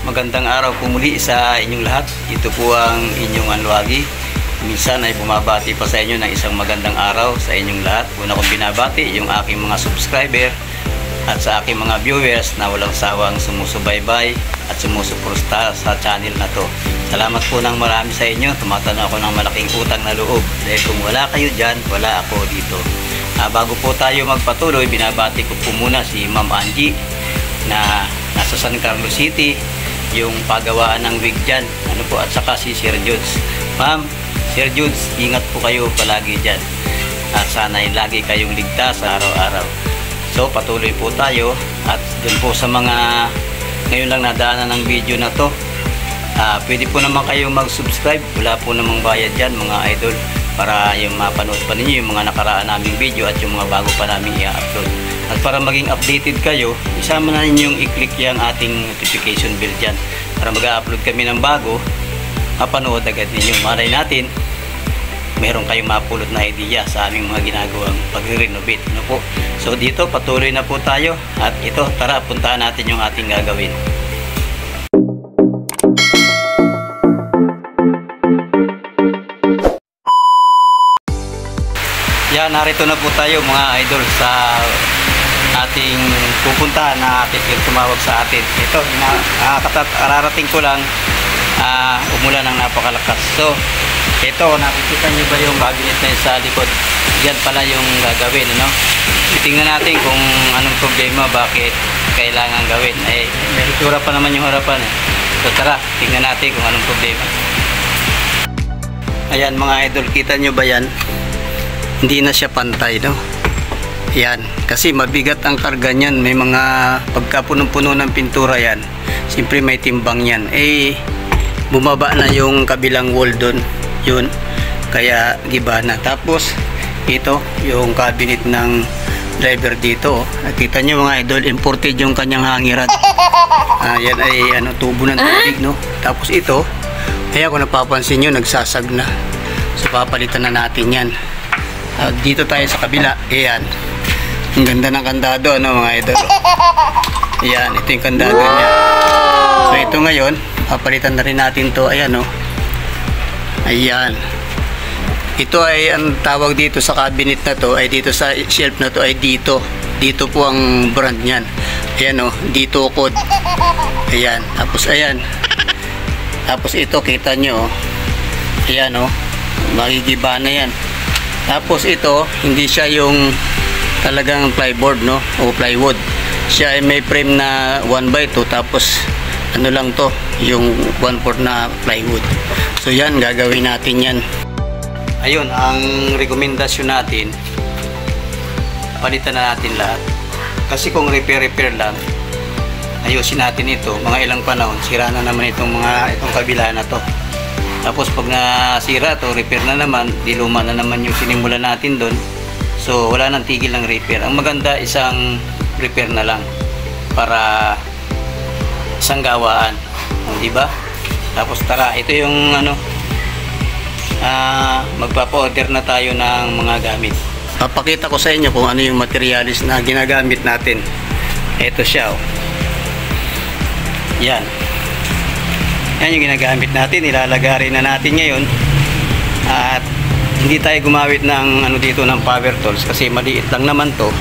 Magandang araw po muli sa inyong lahat. Ito po ang inyong Anluagi. Minsan ay bumabati pa sa inyo ng isang magandang araw sa inyong lahat. Una kong binabati yung aking mga subscriber at sa aking mga viewers na walang sawang sumusubaybay at sumusuporta sa channel na to. Salamat po ng marami sa inyo. Tumatanaw ako ng malaking utang na loob. Dahil kung wala kayo dyan, wala ako dito. Bago po tayo magpatuloy, binabati ko po muna si Ma'am Angie na nasa San Carlos City, yung pagawaan ng wig dyan, at saka si Sir Judes. Ma'am, Sir Judes, ingat po kayo palagi dyan at sana'y lagi kayong ligtas araw-araw. So patuloy po tayo at dun po sa mga ngayon lang nadaanan ng video na to, pwede po naman kayo mag-subscribe, wala po namang bayad dyan mga idol, para yung mapanood pa ninyo yung mga nakaraan naming video at yung mga bago pa naming i-upload. At para maging updated kayo, isama na ninyo yung i-click yung ating notification bell dyan para mag-upload kami ng bago, mapanood agad ninyo. Malay natin meron kayong mapulot na idea sa aming mga ginagawang pag-renovate, po. So dito patuloy na po tayo at ito, tara puntahan natin yung ating gagawin. Yan, narito na po tayo mga idol sa ating pupuntahan na ating tumawag sa atin. Ito, kararating ko lang, umulan ng napakalakas. So, ito, nakikita nyo ba yung cabinet na sa likod? Yan pala yung gagawin, ano? Tingnan natin kung anong problema, bakit kailangan gawin. May itsura pa naman yung harapan. So, tara, tingnan natin kung anong problema. Ayan mga idol, kita nyo ba yan? Hindi na siya pantay, no? Yan, kasi mabigat ang karga niyan. May mga pagkapunong-puno ng pintura yan, siyempre may timbang yan. Bumaba na yung kabilang wall doon, yun, kaya giba na. Tapos ito yung cabinet ng driver dito. Nakita nyo mga idol, imported yung kanyang hangiran. Yan ay tubo ng tubig, no? Tapos ito, kaya kung napapansin nyo, nagsasag na. So papalitan na natin yan. Dito tayo sa kabila. Ayan, ang ganda ng kandado, no mga idol. Ayan, ito yung kandado niya. So ito ngayon, papalitan na rin natin to. Ayan, no. Ayan, ito ay ang tawag dito sa cabinet na to, ay dito sa shelf na to, ay dito po ang brand niyan. Ayan, no, dito code. Ayan, tapos ayan, tapos ito kita nyo, ayan, no, magigiba na yan. Tapos ito, hindi siya yung talagang plyboard, no, o plywood. Siya ay may frame na 1/2, tapos ano lang to, yung 1/4 na plywood. So yan, gagawin natin yan. Ayun, ang rekomendasyon natin, palitan na natin lahat. Kasi kung repair lang, ayusin natin ito, mga ilang panahon, sira na naman itong kabila na to. Tapos pag nasira to, repair na naman, diluma na naman yung sinimulan natin doon. So wala nang tigil ng repair. Ang maganda, isang repair na lang para isang gawaan, di ba? Tapos tara, ito yung magpapa-order na tayo ng mga gamit. Papakita ko sa inyo kung ano yung materialis na ginagamit natin. Ito siya, oh. Yan. Yan yung ginagamit natin, ilalagari na natin ngayon. At hindi tayo gumamit ng dito ng power tools kasi maliit lang naman to.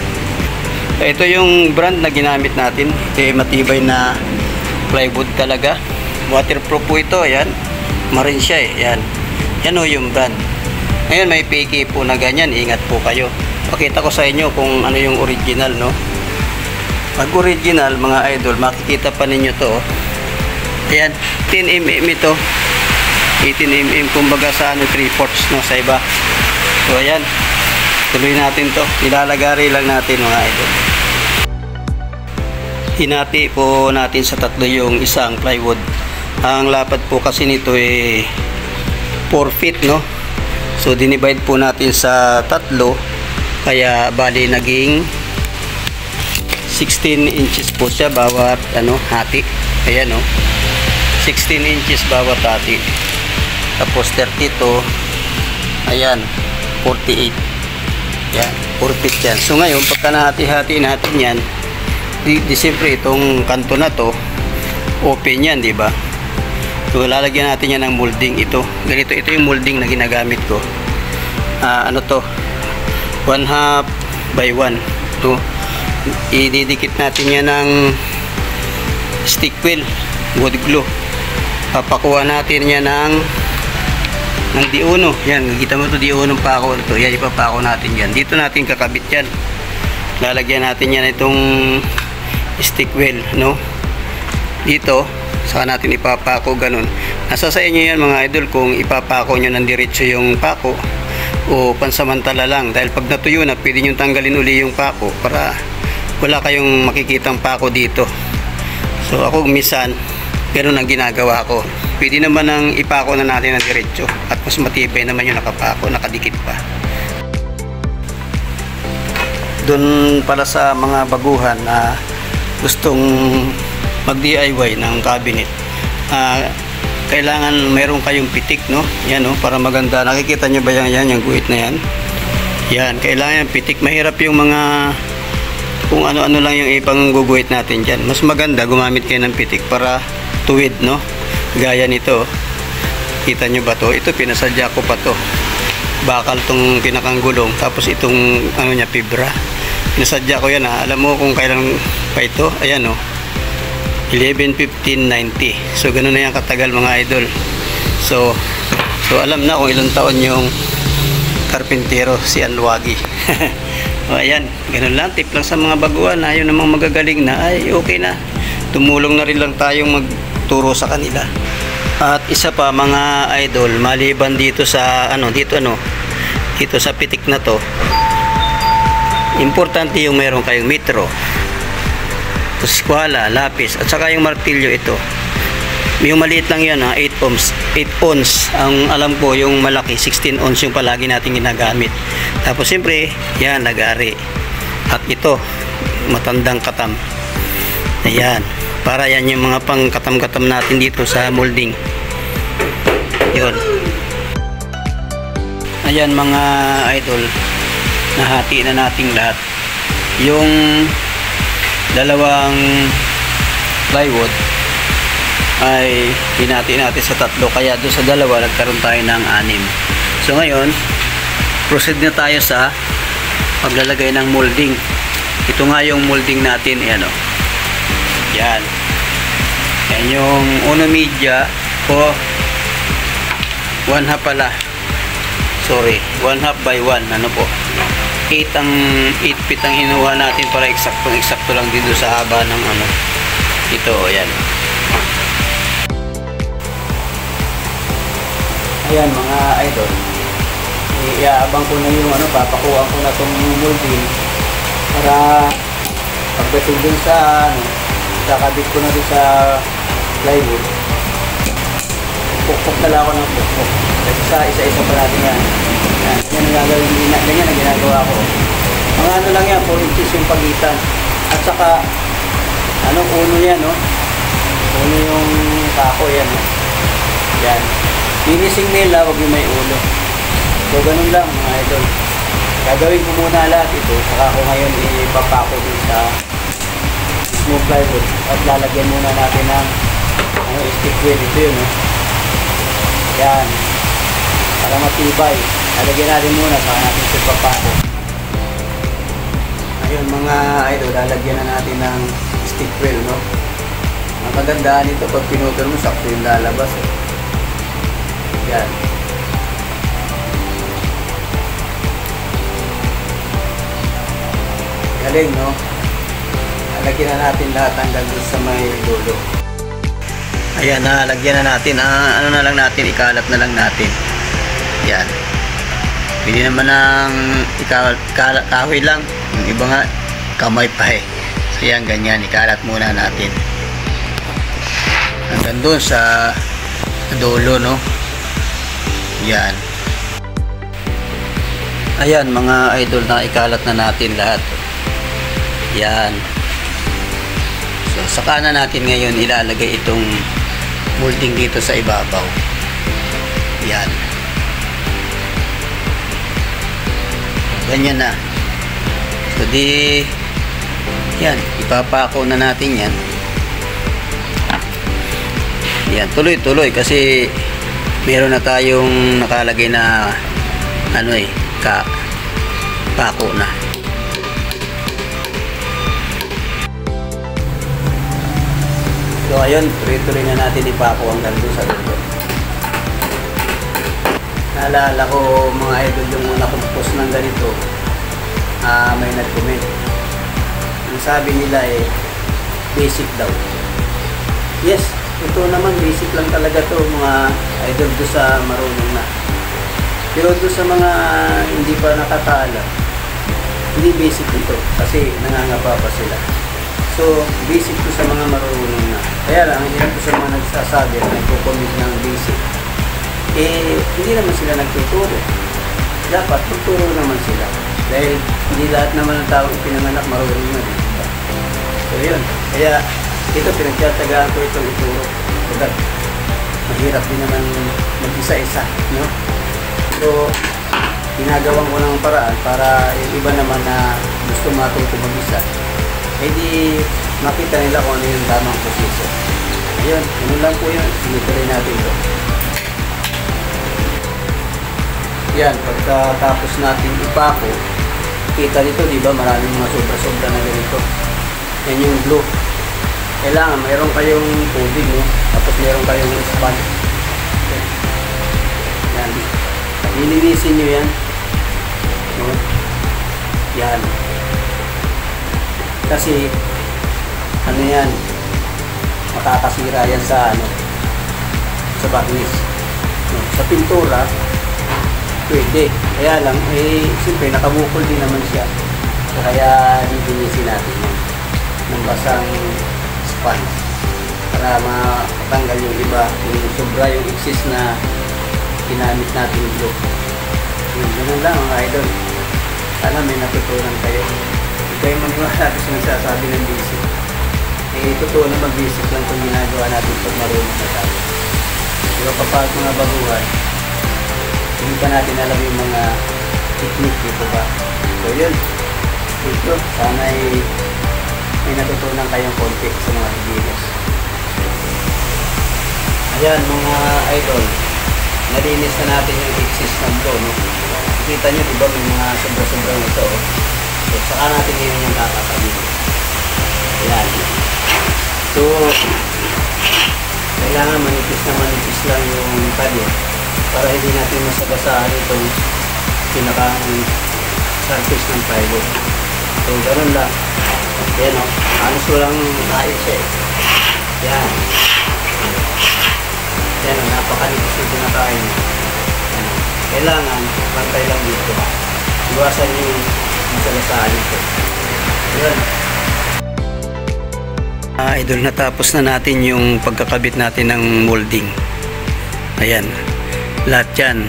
So, ito yung brand na ginamit natin. Ito matibay na plywood talaga. Waterproof po ito, ayan. Marin siya, Yan. Yan o yung brand. Ngayon may piki po na ganyan, ingat po kayo. Pakita ko sa inyo kung ano yung original, no. Pag original mga idol, makikita pa ninyo to, oh. Ayan, 10mm ito, 18mm kumbaga sa 3/4, no, sa iba. So ayan, tuloy natin to, ilalagari lang natin mga idol. Hinati po natin sa tatlo yung isang plywood. Ang lapad po kasi nito 4 feet, no. So dinivide po natin sa tatlo, kaya bali naging 16 inches po siya bawat hati. Ayan, no. 16 inches bawat hati. Tapos 32, ayan, 48. Yan, 4 feet yan. So ngayon, pagka nahati-hati natin yan, di siyempre itong kanto na to, open yan, di ba? So lalagyan natin yan ng molding. Ito yung molding na ginagamit ko. Ano to, 1/2 by 1. So ididikit natin yan ng stick wheel, wood glue. Papakuha natin yan ng D1. Yan, nakikita mo to, D1 pako ito. Yan, ipapako natin yan. Dito natin kakabit yan. Lalagyan natin yan itong stick wheel, no? Dito saka natin ipapako, ganun. Nasa sa inyo yan mga idol kung ipapako nyo ng diretso yung pako o pansamantala lang, dahil pag natuyo na pwede nyo tanggalin uli yung pako para wala kayong makikitang pako dito. So ako minsan ganun ang ginagawa ko. Pwede naman ang ipako na natin ng diretso at mas matibay naman yung nakapako, nakadikit pa. Doon pala sa mga baguhan na gustong mag DIY ng cabinet, kailangan meron kayong pitik, no? Yan, no? Para maganda. Nakikita nyo ba yan, yung guhit na yan? Yan, kailangan pitik. Mahirap yung mga kung ano-ano lang yung ipang guguhit natin dyan. Mas maganda gumamit kayo ng pitik para tuwid, no? Gaya nito, kita nyo ba to? Ito pinasadya ko pa to, bakal tong pinakang gulong, tapos itong ano niya, fibra. Pinasadya ko yan, ha? Alam mo kung kailan pa ito? Ayan, no? 11/15/90. So ganun na yan katagal mga idol. So alam na kung ilang taon yung karpintero si Alwagi. O ayan, ganun lang, tip lang sa mga baguhan. Ayaw namang magagaling na, ay okay na, tumulong na rin lang tayong magturo sa kanila. At isa pa mga idol, maliban dito sa dito sa pitik na to, importante yung meron kayong metro, eskwala, lapis, at saka yung martilyo. Ito yung maliit lang yan, 8 ons ang alam ko, yung malaki 16 ons yung palagi natin ginagamit. Tapos siyempre yan, lagari, at ito matandang katam. Ayan, para yan yung mga pang katam-katam natin dito sa molding. Yun. Ayan mga idol, nahati na nating lahat. Yung dalawang plywood ay hinati natin sa tatlo, kaya doon sa dalawa nagkaroon tayo ng 6. So ngayon proceed na tayo sa paglalagay ng molding. Ito nga yung molding natin, ayan, o. Yan yung uno media o 1/2 pala, sorry, 1/2 by 1, ano po, 8 feet ang hinuha natin para eksakto lang dito sa haba ng ano ito. Ayan, ayan mga idol, iaabang ko na yung papakuha ko na itong molding para pagdating dun sa kakabit ko na dun sa plywood, pukpok na lang ako ng pukpok kasi sa isa-isa pa natin yan. Yan ang gagawin, ganyan ang ginagawa ko. Mga ano lang yan, 4 inches yung pagitan. At saka uno yan, no? Uno yung kako yan, no? Yan, finishing nila, wag yung may ulo. So ganun lang mga idol, gagawin ko muna lahat ito, saka ako ngayon ipapako din sa smooth plywood at lalagyan muna natin ng stick wheel. Ito yun, no? Yan, para matibay. Lalagyan natin muna, saka natin ito ipapako. Ayun mga idol, lalagyan na natin ng stick wheel, no? Ang kagandaan nito, pag pinutol mo, sakto yung lalabas, eh. Yan. Galing, no? Lalagyan na natin lahat hanggang doon sa may dulo. Ayan, lagyan na natin. Ano na lang natin, ikalat na lang natin. Yan. Pwede naman ng kahoy lang. Yung iba nga, kamay pa, eh. So yan, ganyan. Ikalat muna natin hanggang doon sa dulo, no? Yan. Ayan mga idol, na ikalat na natin lahat. Yan. So saka na natin ngayon ilalagay itong molding dito sa ibabaw. Yan. Ganyan na. So yan, ipapako na natin yan. Yan, tuloy-tuloy kasi meron na tayong nakalagay na ano pako na. So ayun, tuloy-tuloy na natin ipako hanggang doon sa dulo. Naalala ko mga idol, yung una kong post ng ganito, may nag-comment. Ang sabi nila basic daw. Yes, ito naman basic lang talaga to mga idol, do sa marunong na. Pero do sa mga hindi pa nakataalam, hindi basic ito kasi nangangapa pa sila. So basic to sa mga marunong na. Kaya lang, ang hirap ko sa mga nagsasabi na nagko-commit ng basic, hindi naman sila nagtuturo. Dapat tuturo naman sila dahil hindi lahat naman ng tao pinanganak marunong na, diba? So yun, kaya ito pinagtatagaan ko itong ituro. Kaya mahirap din naman mag-isa-isa, no? So ginagawan ko ng paraan para yung iba naman na gusto matuto mag-isa, di makita nila kung ano yung tamang proseso. Ayun, yun lang po yun. Sinutuloy natin ito. Yan, pagkatapos natin ipako, kita dito, di ba, maraming mga sobra-sobra na ganito. Yan yung glue. Kailangan mayroon kayong tubig, no? Tapos mayroon kayong sponge. Yan. Nilinisin nyo yan. No? Yan. Kasi ano yan, makakasira yan sa sa varnish. No? Sa pintura pwede, kaya lang siyempre nakabukol din naman siya, kaya lilinisin natin yan ng basang sponge para matanggal yung iba, yung sobra, yung excess na ginamit natin glue. Ganun lang mga idol, sana may natutunan kayo. Kayo maniwala kasi nagsasabi ng basic. Totoo naman basic lang kung ginagawa natin pag marunong na tayo. Pero kapag mga baguhan, hindi pa natin alam yung mga technique dito ba. So yun, ito, sana may natutunan kayong konti sa mga beginners. Ayan mga idol, nalinis na natin yung excess ng glue, no? Kita nyo diba may mga sobra-sobrang ito, oh. So, saka natin ngayon yung kakatabi. Ayan. So, kailangan manipis lang yung talyo para hindi natin masagasaan itong pinakang surface ng plywood. So, ganun lang. Ayan o. Halos walang ayos siya eh. Ayan. Ayan o. Napakanipis yung pinakain niya. Kailangan pantay lang dito. Iwasan yung masagasaan ito. Ayan. Idol, natapos na natin yung pagkakabit natin ng molding. Ayan. Lahat yan.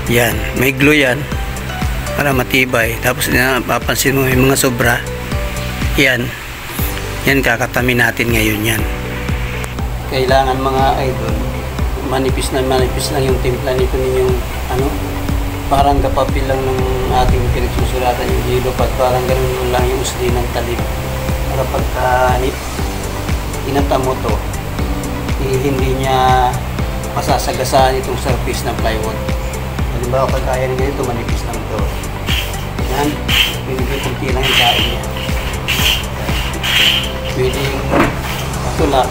Yan. May glue yan para matibay. Tapos napapansin mo yung mga sobra. Yan. Yan kakatamin natin ngayon yan. Kailangan mga idol, manipis lang yung timpla nito ninyong parang kapapil lang ng ating pinagsusulatan yung hilop at parang ganun lang yung usli ng talib. Para pagka inata mo to, hindi niya masasagasaan itong surface ng plywood. Halimbawa, pag kaya rin ganito, manipis lang ito. Yan, pwede kunti lang yung kain niya. Pwede yung patula,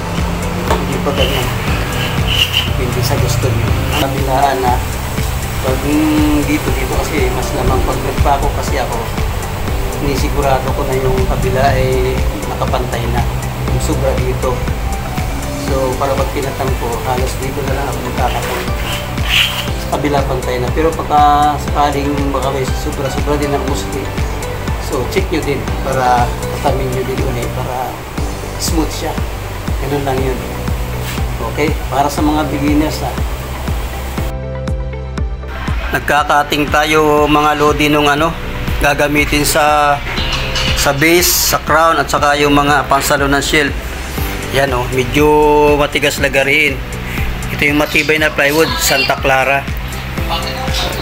hindi pa ganyan. Hindi sa gusto niyo. Kabilaan na, pag dito kasi mas lamang pag nagpako kasi ako, sinisigurado ko na yung kabila ay nakapantay na. Yung sobra dito. So, para pag pinatang ko, halos dito na lang ako magkakatang. Sa kabila pantay na. Pero pagka sakaling baka may sobra din ang usli. So, check nyo din para katamin nyo din ulit para smooth siya. Ganun lang yun. Okay? Para sa mga beginners ha. Nagkakating tayo mga lodi nung gagamitin sa base, sa crown at saka yung mga pansalo ng shelf. Yan o, medyo matigas lagariin. Ito yung matibay na plywood, Santa Clara.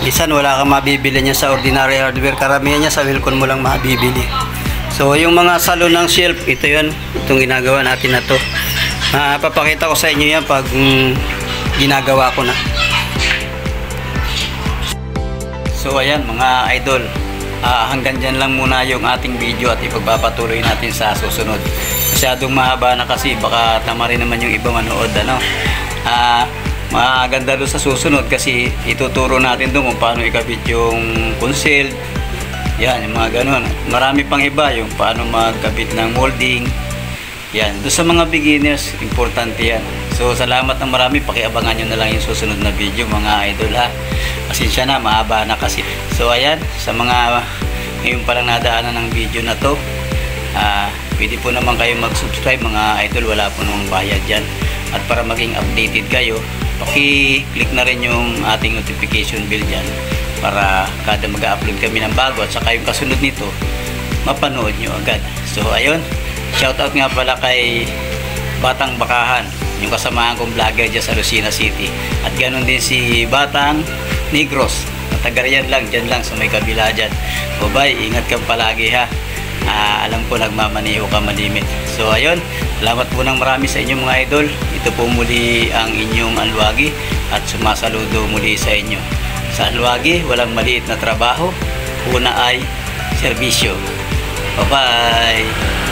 Minsan wala kang mabibili niya sa ordinary hardware, karamihan niya sa Wilcon mo lang mabibili. So yung mga salo ng shelf, ito yun, itong ginagawa natin na to. Papakita ko sa inyo yan pag ginagawa ko na. So ayan mga idol, hanggang dyan lang muna yung ating video at ipagpapatuloy natin sa susunod. Masyadong mahaba na kasi baka tama rin naman yung iba manood, ano. Maganda doon sa susunod kasi ituturo natin doon kung paano ikabit yung console. Yan, yung mga ganun. Marami pang iba, yung paano magkabit ng molding. Yan, doon sa mga beginners, importante yan. So salamat ng marami, pakiabangan nyo na lang yung susunod na video mga idol ha. Pasensya na, mahaba na kasi. So ayan, sa mga ngayon palang nadaanan ng video na to, pwede po naman kayo mag-subscribe mga idol, wala po namang bayad dyan. At para maging updated kayo, paki-click na rin yung ating notification bell dyan para kada mag-upload kami ng bago at saka yung kasunod nito mapanood nyo agad. So ayun, shoutout nga pala kay Batang Bakahan, yung kasamahan kong vlogger dyan sa Lucena City, at ganoon din si Batang Negros, taga-riyan lang, dyan lang sa may kabila dyan. So bye, ingat kang palagi ha. Alam ko nagmamaniho ka malimit. So ayun, salamat po ng marami sa inyo mga idol. Ito po muli ang inyong Alwagi at sumasaludo muli sa inyo. Sa Alwagi, walang maliit na trabaho, una ay serbisyo. Bye bye.